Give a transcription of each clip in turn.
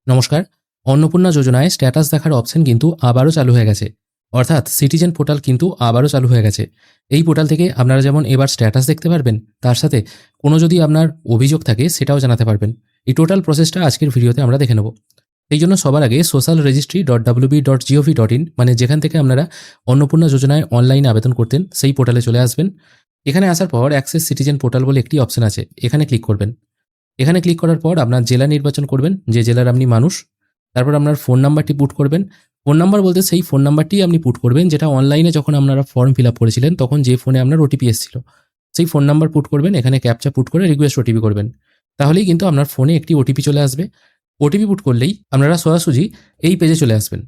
নমস্কার। অন্নপূর্ণা যোজনায় স্ট্যাটাস দেখার অপশন কিন্তু আবারও চালু হয়ে গেছে। অর্থাৎ সিটিজেন পোর্টাল কিন্তু আবারও চালু হয়ে গেছে। এই পোর্টাল থেকে আপনারা যেমন এবার স্ট্যাটাস দেখতে পারবেন, তার সাথে কোনো যদি আপনার অভিযোগ থাকে সেটাও জানাতে পারবেন। এই টোটাল প্রসেসটা আজকের ভিডিওতে আমরা দেখে নেব। এই জন্য সবার আগে socialregistry.wb.gov.in মানে যেখান থেকে আপনারা অন্নপূর্ণা যোজনায় অনলাইনে আবেদন করতেন সেই পোর্টালে চলে আসবেন। এখানে আসার পর অ্যাক্সেস সিটিজেন পোর্টাল বলে একটি অপশন আছে, এখানে ক্লিক করবেন। এখানে ক্লিক করার পর আপনার জেলা নির্বাচন করবেন, যে জেলার আপনি মানুষ। তারপর আপনার ফোন নাম্বারটি পুট করবেন। ফোন নাম্বার বলতে সেই ফোন নাম্বারটি আপনি পুট করবেন যেটা অনলাইনে যখন আপনারা ফর্ম ফিল আপ করেছিলেন তখন যে ফোনে আপনার ওটিপি এসেছিল সেই ফোন নাম্বার পুট করবেন। এখানে ক্যাপচা পুট করে রিকোয়েস্ট ওটিপি করবেন। তাহলেই কিন্তু আপনার ফোনে একটি ওটিপি চলে আসবে। ওটিপি পুট করলেই আপনারা সোজাসুজি এই পেজে চলে আসবেন।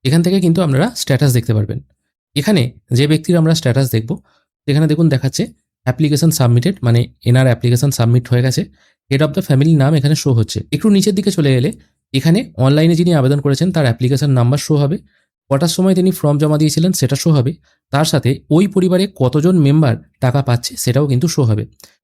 এখান থেকে কিন্তু আপনারা স্ট্যাটাস দেখতে পারবেন। এখানে যে ব্যক্তির আমরা স্ট্যাটাস দেখব, এখানে দেখুন দেখাচ্ছে অ্যাপ্লিকেশন সাবমিটেড, মানে এনার অ্যাপ্লিকেশন সাবমিট হয়ে গেছে। হেড অফ দ্য ফ্যামিলির নাম এখানে শো হচ্ছে। একটু নিচের দিকে চলে এলে এখানে অনলাইনে যিনি আবেদন করেছেন তার অ্যাপ্লিকেশন নাম্বার শো হবে, কটার সময় তিনি ফর্ম জমা দিয়েছিলেন সেটা শো হবে, তার সাথে ওই পরিবারে কতজন মেম্বার টাকা পাচ্ছে সেটাও কিন্তু শো হবে।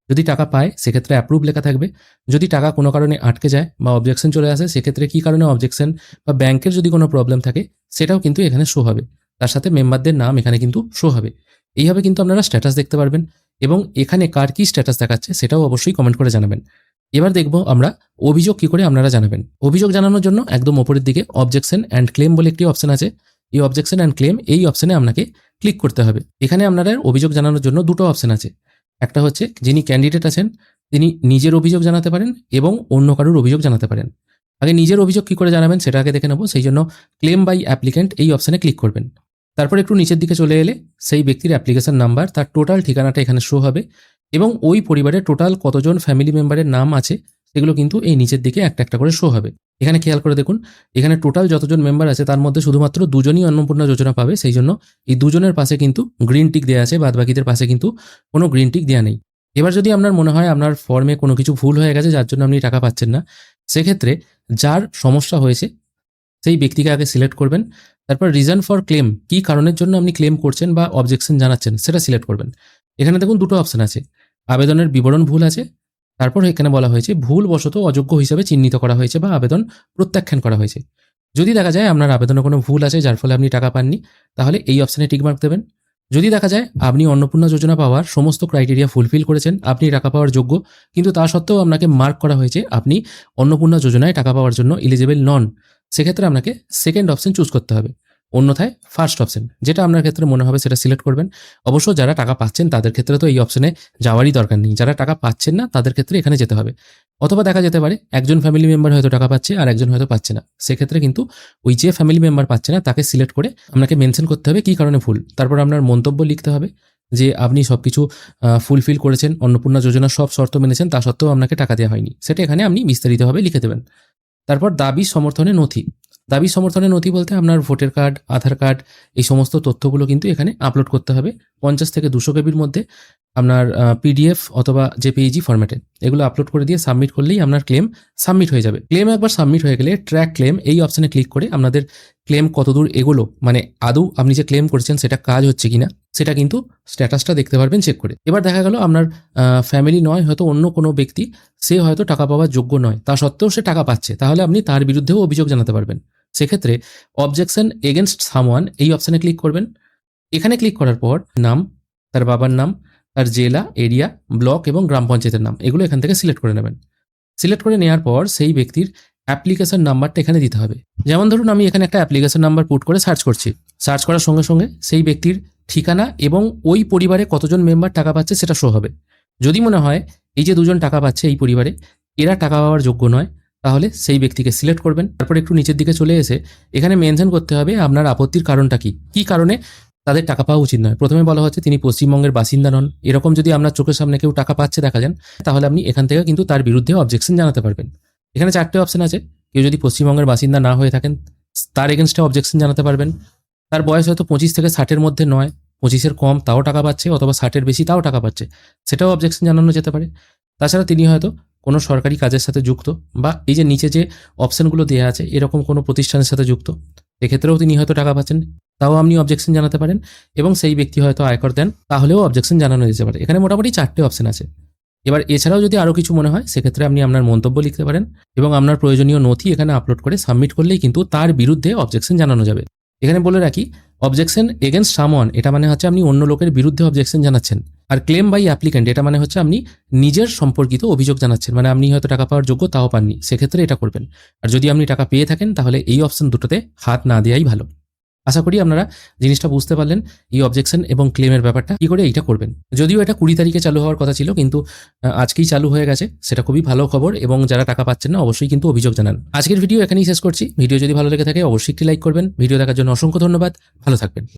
যদি টাকা পায় সেক্ষেত্রে অ্যাপ্রুভ লেখা থাকবে। যদি টাকা কোনো কারণে আটকে যায় বা অবজেকশন চলে আসে সেক্ষেত্রে কী কারণে অবজেকশন বা ব্যাংকের যদি কোনো প্রবলেম থাকে সেটাও কিন্তু এখানে শো হবে। তার সাথে মেম্বারদের নাম এখানে কিন্তু শো হবে। এইভাবে কিন্তু আপনারা স্ট্যাটাস দেখতে পারবেন এবং এখানে কার কী স্ট্যাটাস দেখাচ্ছে সেটাও অবশ্যই কমেন্ট করে জানাবেন। এবার দেখব আমরা অভিযোগ কি করে আপনারা জানাবেন। অভিযোগ জানানোর জন্য একদম ওপরের দিকে অবজেকশন অ্যান্ড ক্লেম বলে একটি অপশন আছে। এই অবজেকশন অ্যান্ড ক্লেম এই অপশনে আপনাকে ক্লিক করতে হবে। এখানে আপনারা অভিযোগ জানানোর জন্য দুটো অপশন আছে। একটা হচ্ছে যিনি ক্যান্ডিডেট আছেন তিনি নিজের অভিযোগ জানাতে পারেন এবং অন্য কারোর অভিযোগ জানাতে পারেন। আগে নিজের অভিযোগ কি করে জানাবেন সেটা আগে দেখে নেব। সেই জন্য ক্লেম বাই অ্যাপ্লিক্যান্ট এই অপশনে ক্লিক করবেন। তারপর একটু নিচের দিকে চলে এলে সেই ব্যক্তির অ্যাপ্লিকেশন নাম্বার, তার টোটাল ঠিকানাটা এখানে শো হবে এবং ওই পরিবারে টোটাল কতজন ফ্যামিলি মেম্বারের নাম আছে সেগুলো কিন্তু এই নিচের দিকে একটা একটা করে শো হবে। এখানে খেয়াল করে দেখুন, এখানে টোটাল যতজন মেম্বার আছে তার মধ্যে শুধুমাত্র দুজনই অন্নপূর্ণা যোজনা পাবে। সেই জন্য এই দুজনের পাশে কিন্তু গ্রিন টিক দেওয়া আছে, বাদবাকিদের পাশে কিন্তু কোনো গ্রিন টিক দেওয়া নেই। এবার যদি আপনার মনে হয় আপনার ফর্মে কোনো কিছু ভুল হয়ে গেছে যার জন্য আপনি টাকা পাচ্ছেন না, সেক্ষেত্রে যার সমস্যা হয়েছে সেই ব্যক্তিকে আগে সিলেক্ট করবেন। তারপর রিজন ফর ক্লেম, কী কারণের জন্য আপনি ক্লেম করছেন বা অবজেকশন জানাচ্ছেন সেটা সিলেক্ট করবেন। এখানে দেখুন দুটো অপশন আছে, আবেদনের বিবরণ ভুল আছে, তারপর এখানে বলা হয়েছে ভুলবশত অযোগ্য হিসেবে চিহ্নিত করা হয়েছে বা আবেদন প্রত্যাখ্যান করা হয়েছে। যদি দেখা যায় আপনার আবেদনে কোনো ভুল আছে যার ফলে আপনি টাকা পাননি, তাহলে এই অপশানে টিকমার্ক দেবেন। যদি দেখা যায় আপনি অন্নপূর্ণা যোজনা পাওয়ার সমস্ত ক্রাইটেরিয়া ফুলফিল করেছেন, আপনি টাকা পাওয়ার যোগ্য, কিন্তু তা সত্ত্বেও আপনাকে মার্ক করা হয়েছে আপনি অন্নপূর্ণা যোজনায় টাকা পাওয়ার জন্য এলিজিবল নন, সেক্ষেত্রে আপনাকে সেকেন্ড অপশন চুজ করতে হবে। অন্যথায় ফার্স্ট অপশন, যেটা আপনার ক্ষেত্রে মনে হবে সেটা সিলেক্ট করবেন। অবশ্য যারা টাকা পাচ্ছেন তাদের ক্ষেত্রে তো এই অপশনে যাওয়ারই দরকার নেই, যারা টাকা পাচ্ছেন না তাদের ক্ষেত্রে এখানে যেতে হবে। অথবা দেখা যেতে পারে একজন ফ্যামিলি মেম্বার হয়তো টাকা পাচ্ছে আর একজন হয়তো পাচ্ছে না, সেক্ষেত্রে কিন্তু ওই যে ফ্যামিলি মেম্বার পাচ্ছে না তাকে সিলেক্ট করে আপনাকে মেনশন করতে হবে কী কারণে ভুল। তারপর আপনার মন্তব্য লিখতে হবে যে আপনি সব কিছু ফুলফিল করেছেন, অন্নপূর্ণা যোজনার সব শর্ত মেনেছেন, তা সত্ত্বেও আপনাকে টাকা দেওয়া হয়নি, সেটা এখানে আপনি বিস্তারিতভাবে লিখে দেবেন। তারপর দাবি সমর্থনের নথি। দাবি সমর্থনের নথি বলতে আপনার ভোটার কার্ড, আধার কার্ড, এই সমস্ত তথ্যগুলো কিন্তু এখানে আপলোড করতে হবে 50 থেকে 200 কেবির মধ্যে। আপনার পিডিএফ অথবা জেপিইজি ফরম্যাটে এগুলো আপলোড করে দিয়ে সাবমিট করলেই আপনার ক্লেম সাবমিট হয়ে যাবে। ক্লেম একবার সাবমিট হয়ে গেলে ট্র্যাক ক্লেম এই অপশানে ক্লিক করে আপনাদের ক্লেম কতদূর এগোলো, মানে আদৌ আপনি যে ক্লেম করেছেন সেটা কাজ হচ্ছে কিনা সেটা কিন্তু স্ট্যাটাসটা দেখতে পারবেন চেক করে। এবার দেখা গেল আপনার ফ্যামিলি নয়, হয়তো অন্য কোনো ব্যক্তি, সে হয়তো টাকা পাওয়ার যোগ্য নয়, তা সত্ত্বেও সে টাকা পাচ্ছে, তাহলে আপনি তার বিরুদ্ধেও অভিযোগ জানাতে পারবেন। সেক্ষেত্রে অবজেকশন এগেনস্ট সামওয়ান এই অপশানে ক্লিক করবেন। এখানে ক্লিক করার পর নাম, তার বাবার নাম, তার জেলা, এরিয়া, ব্লক এবং গ্রাম পঞ্চায়েতের নাম এগুলো এখান থেকে সিলেক্ট করে নেবেন। সিলেক্ট করে নেওয়ার পর সেই ব্যক্তির অ্যাপ্লিকেশন নাম্বারটা এখানে দিতে হবে। যেমন ধরুন আমি এখানে একটা অ্যাপ্লিকেশন নাম্বার পুট করে সার্চ করছি, সার্চ করার সঙ্গে সঙ্গে সেই ব্যক্তির ঠিকানা এবং ওই পরিবারে কতজন মেম্বার টাকা পাচ্ছে সেটা শো হবে। যদি মনে হয় এই যে দুজন টাকা পাচ্ছে এই পরিবারে এরা টাকা পাওয়ার যোগ্য নয়, তাহলে সেই ব্যক্তিকে সিলেক্ট করবেন। তারপর একটু নিচের দিকে চলে এসে এখানে মেনশন করতে হবে আপনার আপত্তির কারণটা কী কারণে তাদের টাকা পাওয়া উচিত নয়। প্রথমে বলা হচ্ছে তিনি পশ্চিমবঙ্গের বাসিন্দা নন, এরকম যদি আপনার চোখের সামনে কেউ টাকা পাচ্ছে দেখা যান, তাহলে আপনি এখান থেকে কিন্তু তার বিরুদ্ধে অবজেকশন জানাতে পারবেন। এখানে 4টে অপশন আছে। কেউ যদি পশ্চিমবঙ্গের বাসিন্দা না হয়ে থাকেন তার এগেনস্টে অবজেকশন জানাতে পারবেন। তার বয়স হয়তো 25 থেকে 60-এর মধ্যে নয়, 25-এর কম তাও টাকা পাচ্ছে, অথবা 60-এর বেশি তাও টাকা পাচ্ছে, সেটাও অবজেকশন জানানো যেতে পারে। তাছাড়া তিনি হয়তো কোনো সরকারি কাজের সাথে যুক্ত, বা এই যে নিচে যে অপশনগুলো দেওয়া আছে এরকম কোনো প্রতিষ্ঠানের সাথে যুক্ত, এক্ষেত্রেও তিনি হয়তো টাকা পাচ্ছেন, তাও আপনি অবজেকশন জানাতে পারেন। এবং সেই ব্যক্তি হয়তো আয়কর দেন, তাহলেও অবজেকশন জানানো যেতে পারে। এখানে মোটামুটি 4টে অপশন আছে। এবার এছাড়াও যদি আরও কিছু মনে হয় সেক্ষেত্রে আপনি আপনার মন্তব্য লিখতে পারেন এবং আপনার প্রয়োজনীয় নথি এখানে আপলোড করে সাবমিট করলেই কিন্তু তার বিরুদ্ধে অবজেকশন জানানো যাবে। এখানে বলে রাখি, অবজেকশন এগেনস্ট সামওয়ান এটা মানে হচ্ছে আপনি অন্য লোকের বিরুদ্ধে অবজেকশন জানাচ্ছেন, আর ক্লেম বাই অ্যাপ্লিক্যান্ট এটা মানে হচ্ছে আপনি নিজের সম্পর্কিত অভিযোগ জানাচ্ছেন, মানে আপনি হয়তো টাকা পাওয়ার যোগ্য তাও পাননি, সেক্ষেত্রে এটা করবেন। আর যদি আপনি টাকা পেয়ে থাকেন তাহলে এই অপশন দুটোতে হাত না দেওয়াই ভালো। আশা করি আপনারা জিনিসটা বুঝতে পারলেন, এই অবজেকশন এবং ক্লেমের ব্যাপারটা কি করে এইটা করবেন। যদিও এটা 20 তারিখে চালু হওয়ার কথা ছিল, কিন্তু আজকেই চালু হয়ে গেছে, সেটা খুবই ভালো খবর। এবং যারা টাকা পাচ্ছেন না অবশ্যই কিন্তু অভিযোগ জানান। আজকের ভিডিও এখানেই শেষ করছি। ভিডিও যদি ভালো লেগে থাকে অবশ্যই একটি লাইক করবেন। ভিডিও দেখার জন্য অসংখ্য ধন্যবাদ। ভালো থাকবেন।